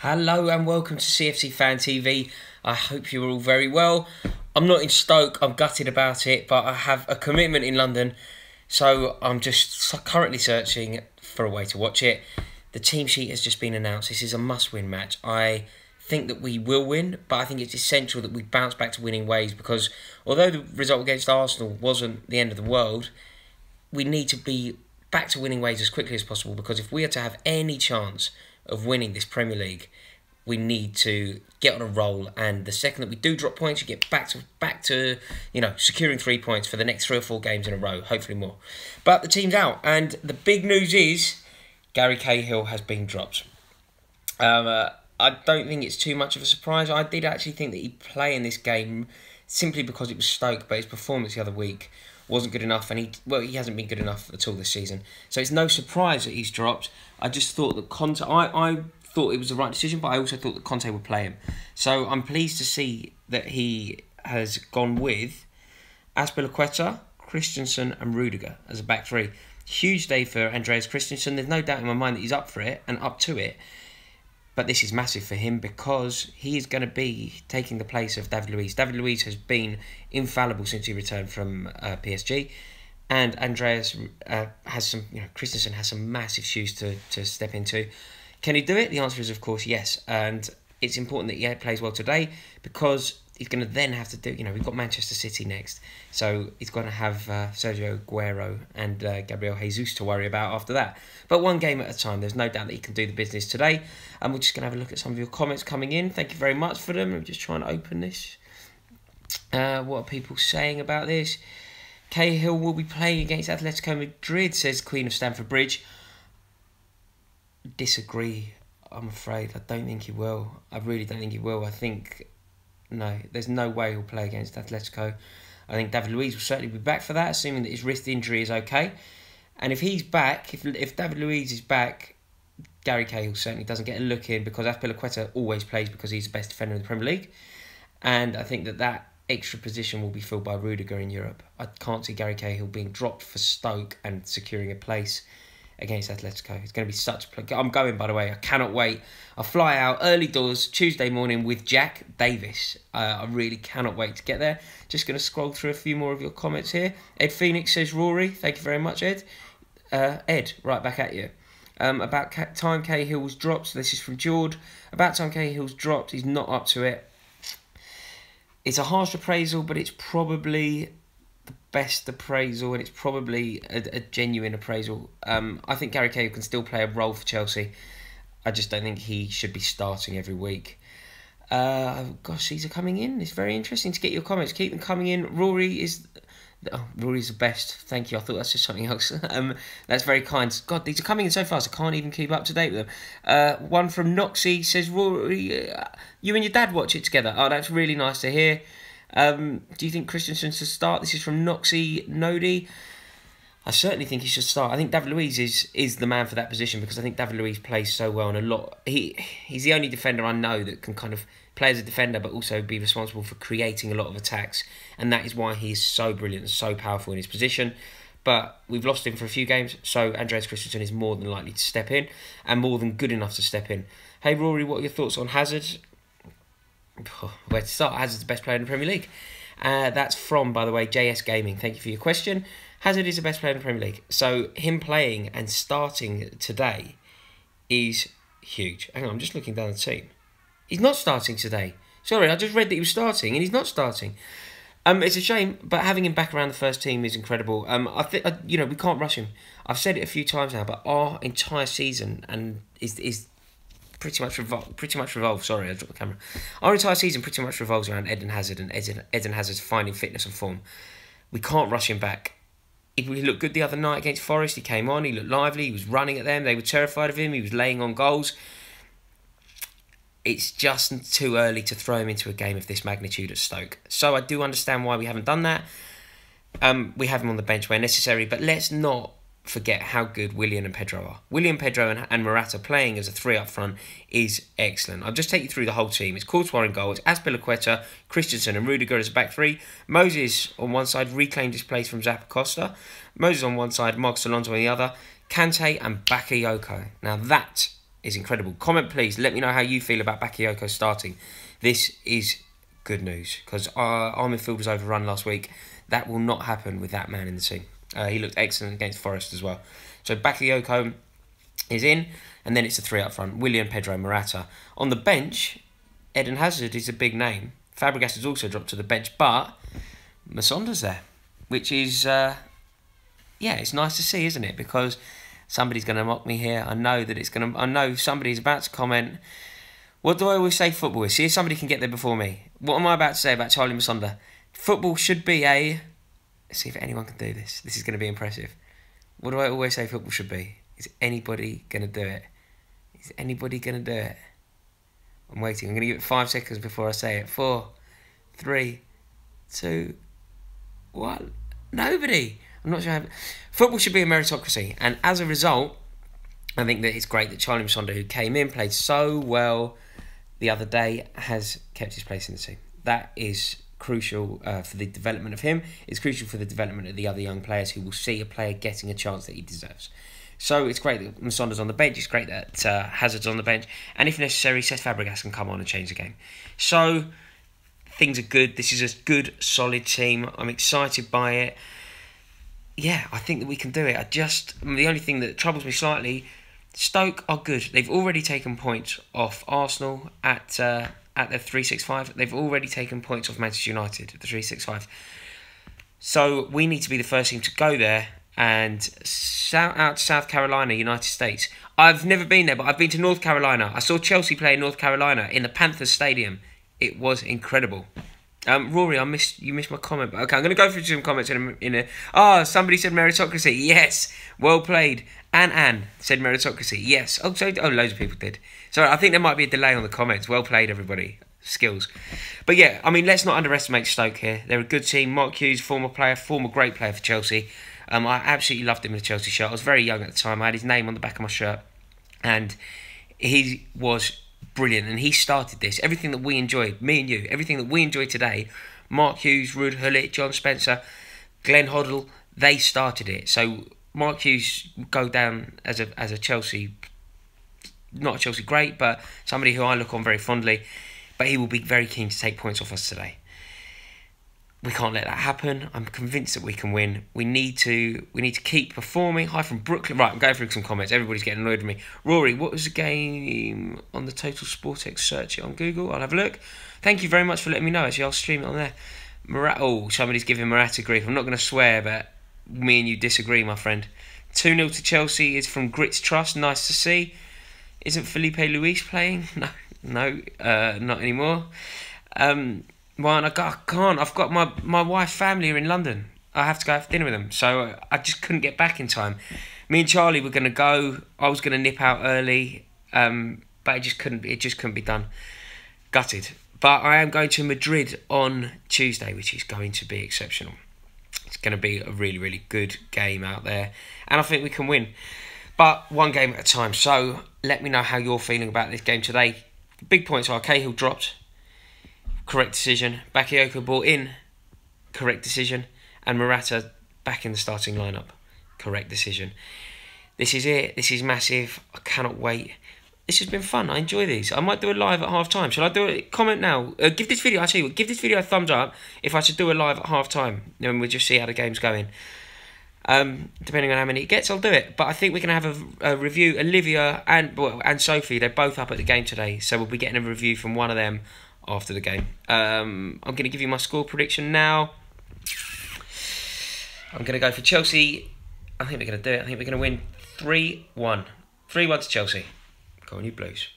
Hello and welcome to CFC Fan TV. I hope you're all very well. I'm not in Stoke, I'm gutted about it, but I have a commitment in London, so I'm just currently searching for a way to watch it. The team sheet has just been announced. This is a must-win match. I think that we will win, but I think it's essential that we bounce back to winning ways because although the result against Arsenal wasn't the end of the world, we need to be back to winning ways as quickly as possible because if we are to have any chance of winning this Premier League, we need to get on a roll, and the second that we do drop points, you get back to securing 3 points for the next 3 or 4 games in a row, hopefully more. But the team's out, and the big news is Gary Cahill has been dropped. I don't think it's too much of a surprise. I did actually think that he'd play in this game simply because it was Stoke, but his performance the other week wasn't good enough, and he hasn't been good enough at all this season. So it's no surprise that he's dropped. I just thought that Conte, I thought it was the right decision, but I also thought that Conte would play him. So I'm pleased to see that he has gone with Azpilicueta, Christensen and Rudiger as a back three. Huge day for Andreas Christensen. There's no doubt in my mind that he's up for it and up to it. But this is massive for him because he is going to be taking the place of David Luiz. David Luiz has been infallible since he returned from PSG. And Andreas Christensen has some massive shoes to step into. Can he do it? The answer is, of course, yes. And it's important that he plays well today because he's going to then have to do, we've got Manchester City next. So he's going to have Sergio Aguero and Gabriel Jesus to worry about after that. But one game at a time. There's no doubt that he can do the business today. And we're just going to have a look at some of your comments coming in. Thank you very much for them. I'm just trying to open this. What are people saying about this? Cahill will be playing against Atletico Madrid, says Queen of Stamford Bridge. Disagree, I'm afraid. I don't think he will. I really don't think he will. I think, no, there's no way he'll play against Atletico. I think David Luiz will certainly be back for that, assuming that his wrist injury is okay. And if he's back, if David Luiz is back, Gary Cahill certainly doesn't get a look in because Azpilicueta always plays because he's the best defender in the Premier League. And I think that extra position will be filled by Rudiger in Europe. I can't see Gary Cahill being dropped for Stoke and securing a place against Atletico. It's going to be such a... I'm going, by the way. I cannot wait. I'll fly out early doors Tuesday morning with Jack Davis. I really cannot wait to get there. Just going to scroll through a few more of your comments here. Ed Phoenix says, Rory. Thank you very much, Ed. Ed, right back at you. About time Cahill was dropped. So this is from Jord. About time Cahill's dropped. He's not up to it. It's a harsh appraisal, but it's probably the best appraisal, and it's probably a genuine appraisal. I think Gary Cahill can still play a role for Chelsea. I just don't think he should be starting every week. Gosh, these are coming in. It's very interesting to get your comments. Keep them coming in. Rory's the best. Thank you. I thought that's just something else. That's very kind. God, these are coming in so fast. I can't even keep up to date with them. One from Noxie says, Rory, you and your dad watch it together. Oh, that's really nice to hear. Do you think Christensen should start? This is from Noxie Nodi. I certainly think he should start. I think David Luiz is the man for that position because I think David Luiz plays so well and a lot. He's the only defender I know that can kind of play as a defender but also be responsible for creating a lot of attacks, and that is why he is so brilliant and so powerful in his position. But we've lost him for a few games, so Andreas Christensen is more than likely to step in and more than good enough to step in. Hey Rory, what are your thoughts on Hazard? Where to start? Hazard's the best player in the Premier League. That's from, by the way, JS Gaming. Thank you for your question. Hazard is the best player in the Premier League. So him playing and starting today is huge. Hang on, I'm just looking down the team. He's not starting today. Sorry, I just read that he was starting and he's not starting. It's a shame, but having him back around the first team is incredible. I think we can't rush him. I've said it a few times now, but our entire season is pretty much revolves. Sorry, I dropped the camera. Our entire season pretty much revolves around Eden Hazard and Eden Hazard's finding fitness and form. We can't rush him back. He looked good the other night against Forest. He came on. He looked lively. He was running at them. They were terrified of him. He was laying on goals. It's just too early to throw him into a game of this magnitude at Stoke. So I do understand why we haven't done that. We have him on the bench where necessary, but let's not forget how good Willian and Pedro are. Willian, Pedro and Morata playing as a three up front is excellent. I'll just take you through the whole team. It's Courtois in goal. It's Azpilicueta, Christensen and Rudiger as a back three. Moses on one side reclaimed his place from Zappacosta. Moses on one side, Marcos Alonso on the other. Kante and Bakayoko. Now that is incredible. Comment, please. Let me know how you feel about Bakayoko starting. This is good news because our midfield was overrun last week. That will not happen with that man in the team. He looked excellent against Forest as well. So Bakayoko is in, and then it's the three up front. Willian, Pedro, Morata. On the bench, Eden Hazard is a big name. Fabregas has also dropped to the bench, but Masonda's there, which is, it's nice to see, isn't it? Because somebody's going to mock me here. I know somebody's about to comment. What do I always say football is? See if somebody can get there before me. What am I about to say about Charlie Masonda? Football should be a... Let's see if anyone can do this. This is going to be impressive. What do I always say football should be? Is anybody going to do it? Is anybody going to do it? I'm waiting. I'm going to give it 5 seconds before I say it. 4, 3, 2, 1. Nobody. I'm not sure. Football should be a meritocracy. And as a result, I think that it's great that Charlie Masonda, who came in, played so well the other day, has kept his place in the team. That is crucial for the development of him. It's crucial for the development of the other young players who will see a player getting a chance that he deserves. So it's great that Masonda's on the bench. It's great that Hazard's on the bench. And if necessary, Cesc Fabregas can come on and change the game. So things are good. This is a good, solid team. I'm excited by it. Yeah, I think that we can do it. The only thing that troubles me slightly, Stoke are good. They've already taken points off Arsenal at the 365. They've already taken points off Manchester United at the 365. So we need to be the first team to go there and shout out to South Carolina, United States. I've never been there, but I've been to North Carolina. I saw Chelsea play in North Carolina in the Panthers Stadium. It was incredible. Rory, you missed my comment. But okay, I'm going to go through some comments somebody said meritocracy. Yes, well played. Anne said meritocracy. Yes. Loads of people did. Sorry, I think there might be a delay on the comments. Well played, everybody. Skills. But yeah, I mean, let's not underestimate Stoke here. They're a good team. Mark Hughes, former great player for Chelsea. I absolutely loved him in a Chelsea shirt. I was very young at the time. I had his name on the back of my shirt. And he was brilliant. And he started this. Everything that we enjoyed, me and you, everything that we enjoy today, Mark Hughes, Ruud Gullit, John Spencer, Glenn Hoddle, they started it. So Mark Hughes go down as a Chelsea, not a Chelsea great, but somebody who I look on very fondly. But he will be very keen to take points off us today. We can't let that happen. I'm convinced that we can win. We need to keep performing. Hi from Brooklyn. Right, I'm going through some comments. Everybody's getting annoyed with me. Rory, what was the game on the Total Sportex? Search it on Google. I'll have a look. Thank you very much for letting me know. Actually, I'll stream it on there. Somebody's giving Morata grief. I'm not going to swear, but me and you disagree, my friend. 2-0 to Chelsea is from Grits Trust. Nice to see. Isn't Felipe Luis playing? No, not anymore. I can't. I've got my wife, family are in London. I have to go have dinner with them, so I just couldn't get back in time. Me and Charlie were going to go. I was going to nip out early, but it just couldn't be done. Gutted. But I am going to Madrid on Tuesday, which is going to be exceptional. It's going to be a really, really good game out there, and I think we can win. But one game at a time. So let me know how you're feeling about this game today. Big points are Cahill dropped. Correct decision. Bakayoko brought in. Correct decision. And Morata back in the starting lineup. Correct decision. This is it. This is massive. I cannot wait. This has been fun. I enjoy these. I might do a live at half time. Shall I do it? Comment now. Give this video. I tell you what. Give this video a thumbs up if I should do a live at half time. Then we'll just see how the game's going. Depending on how many it gets, I'll do it. But I think we're going to have a review. Olivia and Sophie, they're both up at the game today. So we'll be getting a review from one of them after the game. I'm going to give you my score prediction now. I'm going to go for Chelsea. I think we're going to do it. I think we're going to win 3-1. 3-1 to Chelsea. Go on, you Blues.